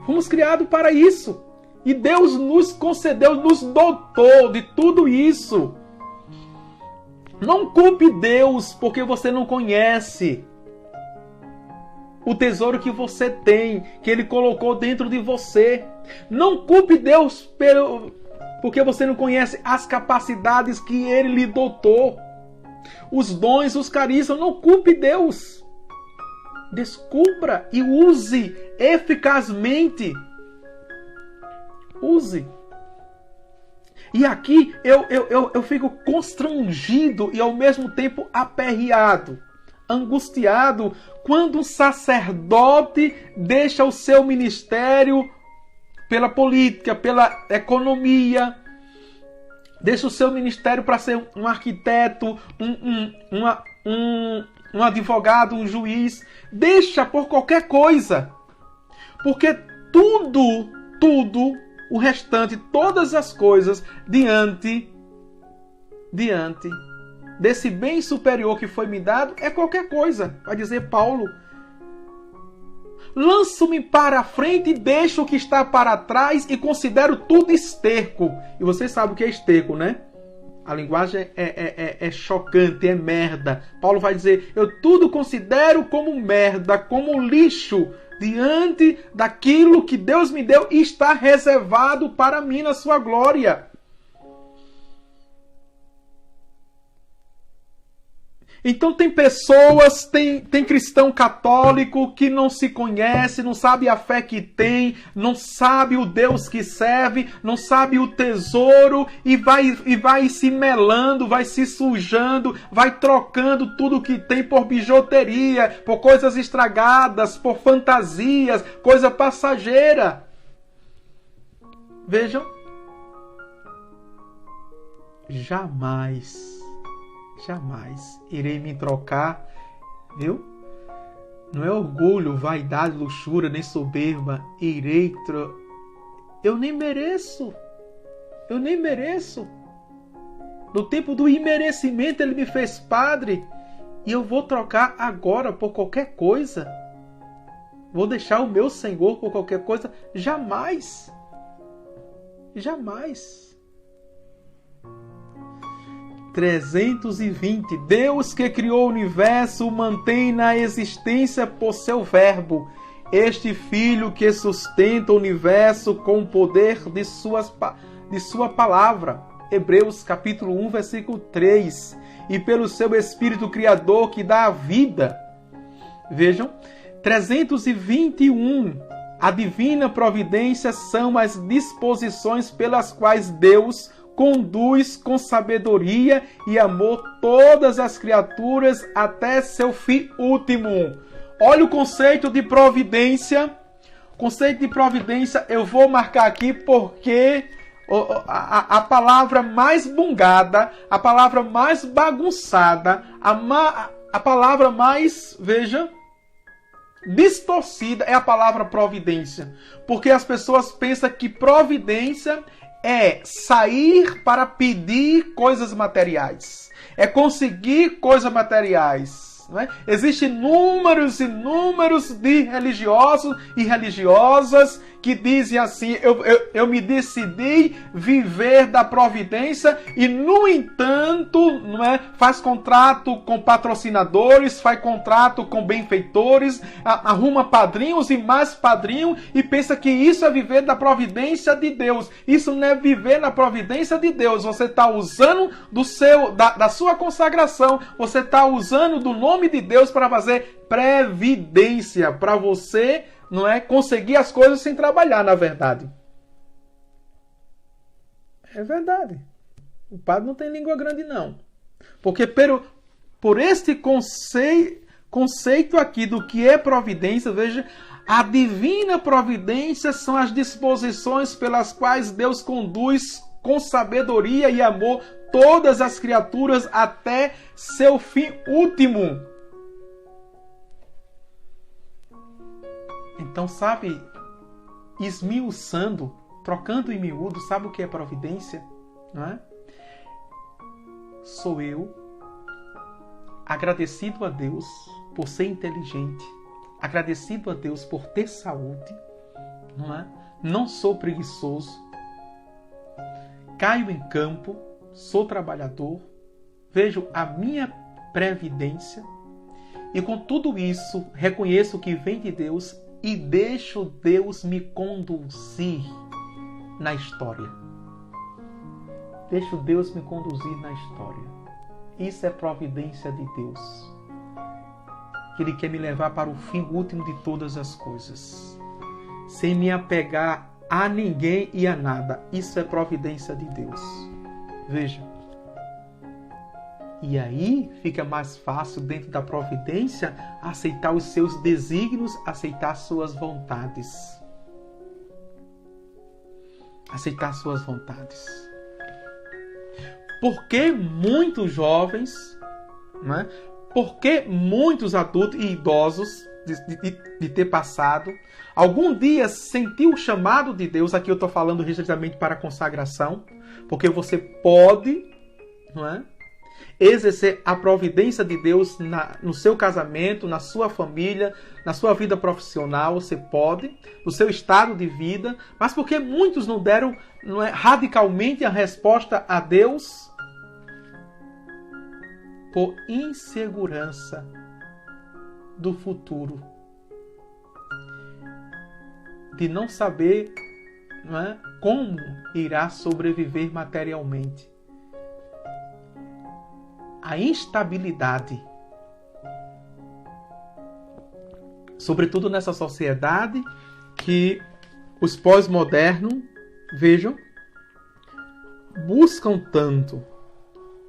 fomos criados para isso. E Deus nos concedeu, nos dotou de tudo isso. Não culpe Deus porque você não conhece o tesouro que você tem, que Ele colocou dentro de você. Não culpe Deus porque você não conhece as capacidades que Ele lhe dotou. Os dons, os carismas. Não culpe Deus. Descubra e use eficazmente. Use. E aqui eu fico constrangido e ao mesmo tempo aperreado, angustiado, quando um sacerdote deixa o seu ministério pela política, pela economia, deixa o seu ministério para ser um arquiteto, um advogado, um juiz, deixa por qualquer coisa, porque tudo, o restante, todas as coisas, diante desse bem superior que foi me dado, é qualquer coisa, vai dizer Paulo. Lanço-me para a frente e deixo o que está para trás e considero tudo esterco. E vocês sabem o que é esterco, né? A linguagem é chocante, é merda. Paulo vai dizer, eu tudo considero como merda, como lixo, diante daquilo que Deus me deu e está reservado para mim na sua glória. Então tem pessoas, tem cristão católico que não se conhece, não sabe a fé que tem, não sabe o Deus que serve, não sabe o tesouro e vai se melando, vai se sujando, vai trocando tudo que tem por bijuteria, por coisas estragadas, por fantasias, coisa passageira. Vejam. Jamais irei me trocar, viu? Não é orgulho, vaidade, luxúria, nem soberba. Eu nem mereço. No tempo do imerecimento Ele me fez padre e eu vou trocar agora por qualquer coisa. Vou deixar o meu Senhor por qualquer coisa? Jamais. 320. Deus que criou o universo o mantém na existência por seu verbo. Este Filho que sustenta o universo com o poder de sua palavra. Hebreus capítulo 1, versículo 3. E pelo seu Espírito Criador que dá a vida. Vejam, 321. A divina providência são as disposições pelas quais Deus conduz com sabedoria e amor todas as criaturas até seu fim último. Olha o conceito de providência. Conceito de providência eu vou marcar aqui porque a palavra mais bungada, a palavra mais bagunçada, a palavra mais, veja, distorcida é a palavra providência. Porque as pessoas pensam que providência é sair para pedir coisas materiais, é conseguir coisas materiais. Não é? Existem números e números de religiosos e religiosas que dizem assim: eu me decidi viver da providência e, no entanto, não é? Faz contrato com patrocinadores, faz contrato com benfeitores, arruma padrinhos e mais padrinhos e pensa que isso é viver da providência de Deus. Isso não é viver na providência de Deus. Você está usando da sua consagração, você está usando do nome de Deus para fazer previdência, para você, não é, conseguir as coisas sem trabalhar, na verdade. É verdade. O padre não tem língua grande, não. Porque por este conceito aqui do que é providência, veja, a divina providência são as disposições pelas quais Deus conduz com sabedoria e amor todas as criaturas até seu fim último. Então, sabe, esmiuçando, trocando em miúdo, sabe o que é providência? Não é? Sou eu, agradecido a Deus por ser inteligente, agradecido a Deus por ter saúde, não é? Não sou preguiçoso, caio em campo, sou trabalhador, vejo a minha previdência e com tudo isso reconheço que vem de Deus e deixo Deus me conduzir na história. Deixo Deus me conduzir na história. Isso é providência de Deus. Que Ele quer me levar para o fim último de todas as coisas. Sem me apegar a ninguém e a nada. Isso é providência de Deus. Veja. E aí fica mais fácil, dentro da providência, aceitar os seus desígnios, aceitar suas vontades. Aceitar suas vontades. Por que muitos jovens, né? Por que muitos adultos e idosos de ter passado, algum dia sentiu o chamado de Deus? Aqui eu estou falando restritivamente para a consagração, porque você pode, não é, exercer a providência de Deus no seu casamento, na sua família, na sua vida profissional, você pode, no seu estado de vida, mas porque muitos não deram, não é, radicalmente a resposta a Deus? Por insegurança do futuro, de não saber, não é, como irá sobreviver materialmente. A instabilidade, sobretudo nessa sociedade que os pós-modernos, vejam, buscam tanto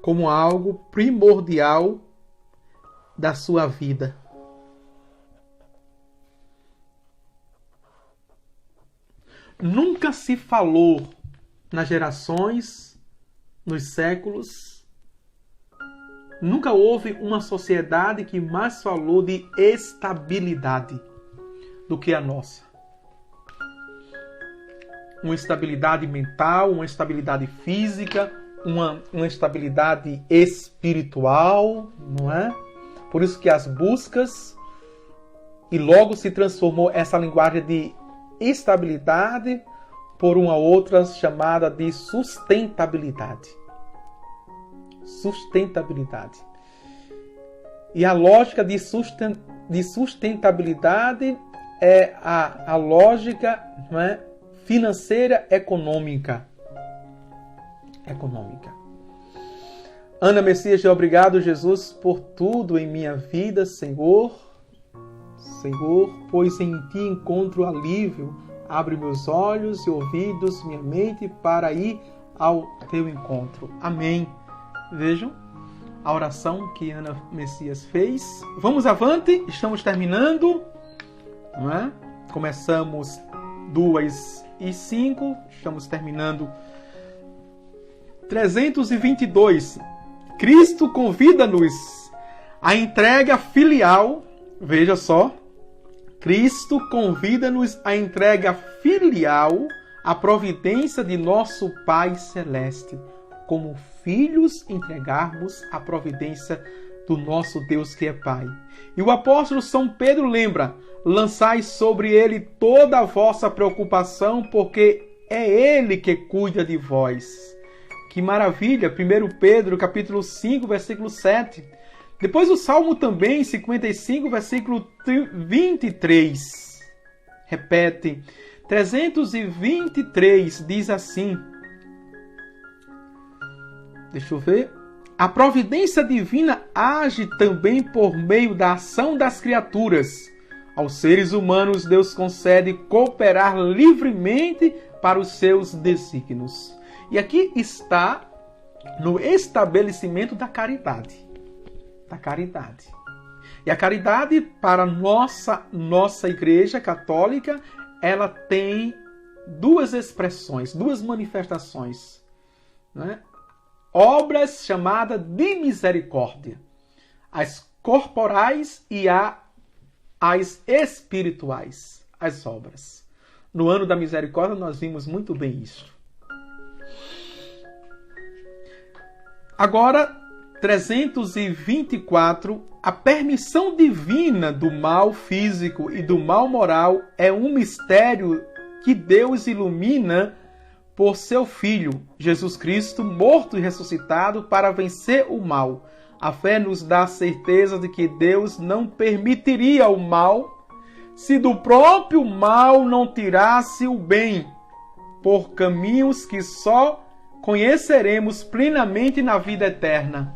como algo primordial da sua vida. Nunca se falou nas gerações, nos séculos, nunca houve uma sociedade que mais falou de estabilidade do que a nossa. Uma estabilidade mental, uma estabilidade física, uma estabilidade espiritual, não é? Por isso que as buscas, e logo se transformou essa linguagem de estabilidade por uma outra chamada de sustentabilidade. Sustentabilidade. E a lógica de sustentabilidade é a lógica, não é, financeira econômica. Ana Messias, obrigado, Jesus, por tudo em minha vida, Senhor, pois em Ti encontro alívio. Abre meus olhos e ouvidos, minha mente, para ir ao Teu encontro. Amém. Vejam a oração que Ana Messias fez. Vamos avante, estamos terminando, não é? Começamos 2:05, estamos terminando 322. Cristo convida-nos à entrega filial. Veja só. Cristo convida-nos à entrega filial à providência de nosso Pai Celeste. Como filhos, entregarmos a providência do nosso Deus que é Pai. E o apóstolo São Pedro lembra: lançai sobre ele toda a vossa preocupação, porque é ele que cuida de vós. Que maravilha! 1 Pedro, capítulo 5, versículo 7. Depois o Salmo também, 55, versículo 23. Repete. 323 diz assim. Deixa eu ver. A providência divina age também por meio da ação das criaturas. Aos seres humanos, Deus concede cooperar livremente para os seus desígnios. E aqui está no estabelecimento da caridade. Da caridade. E a caridade para a nossa Igreja Católica, ela tem duas expressões, duas manifestações, né? Obras chamadas de misericórdia. As corporais e as espirituais. As obras. No ano da misericórdia nós vimos muito bem isso. Agora, 324. A permissão divina do mal físico e do mal moral é um mistério que Deus ilumina por seu Filho, Jesus Cristo, morto e ressuscitado para vencer o mal. A fé nos dá a certeza de que Deus não permitiria o mal se do próprio mal não tirasse o bem, por caminhos que só conheceremos plenamente na vida eterna.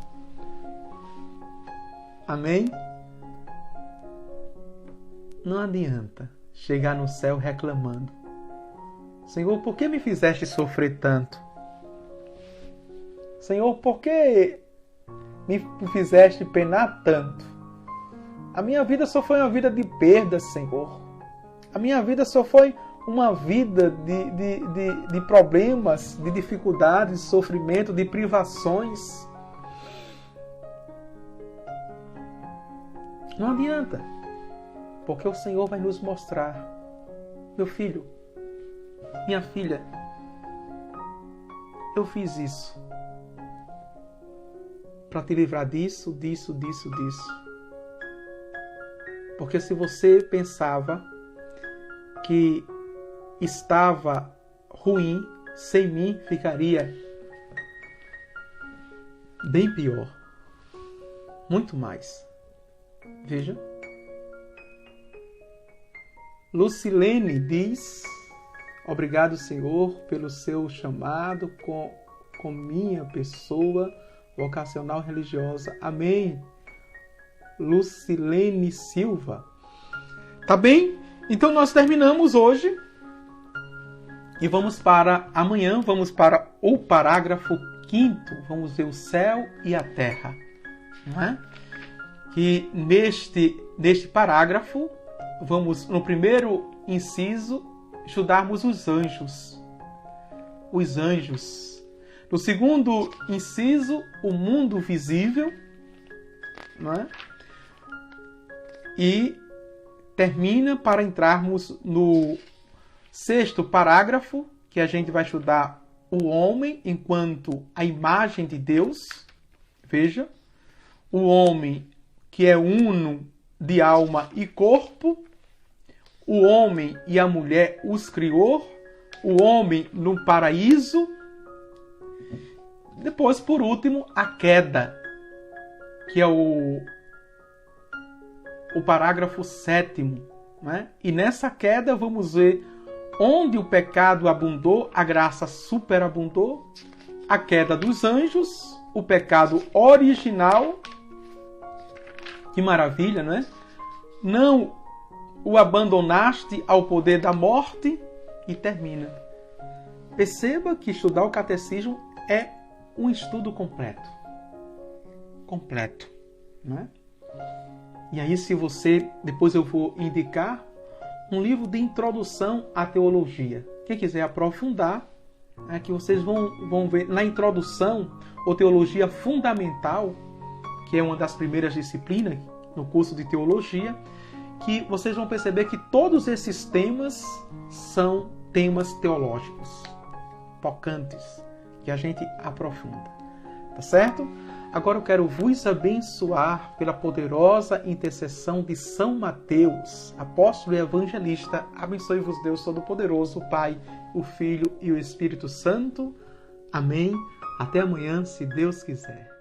Amém? Não adianta chegar no céu reclamando: Senhor, por que me fizeste sofrer tanto? Senhor, por que me fizeste penar tanto? A minha vida só foi uma vida de perda, Senhor. A minha vida só foi uma vida de problemas, de dificuldades, de sofrimento, de privações. Não adianta, porque o Senhor vai nos mostrar: meu filho, minha filha, eu fiz isso para te livrar disso. Porque se você pensava que estava ruim, sem mim ficaria bem pior. Muito mais. Veja. Lucilene diz: obrigado, Senhor, pelo seu chamado com minha pessoa vocacional religiosa. Amém. Lucilene Silva. Tá bem? Então nós terminamos hoje e vamos para amanhã, vamos para o parágrafo 5º. Vamos ver o céu e a terra. Não é? Que neste parágrafo, vamos no primeiro inciso estudarmos os anjos. Os anjos. No segundo inciso, o mundo visível. Não é? E termina para entrarmos no 6º parágrafo, que a gente vai estudar o homem enquanto a imagem de Deus. Veja, o homem que é uno de alma e corpo, o homem e a mulher os criou, o homem no paraíso. Depois, por último, a queda, que é o parágrafo 7º. Né? E nessa queda vamos ver onde o pecado abundou, a graça superabundou, a queda dos anjos, o pecado original. Que maravilha, não é? Não o abandonaste ao poder da morte, e termina. Perceba que estudar o catecismo é um estudo completo. Completo, não é? E aí, se você, depois eu vou indicar um livro de introdução à teologia. Quem quiser aprofundar, que vocês vão ver na introdução, ou teologia fundamental, que é uma das primeiras disciplinas no curso de teologia, que vocês vão perceber que todos esses temas são temas teológicos, tocantes, que a gente aprofunda. Tá certo? Agora eu quero vos abençoar pela poderosa intercessão de São Mateus, apóstolo e evangelista. Abençoe-vos Deus Todo-Poderoso, o Pai, o Filho e o Espírito Santo. Amém. Até amanhã, se Deus quiser.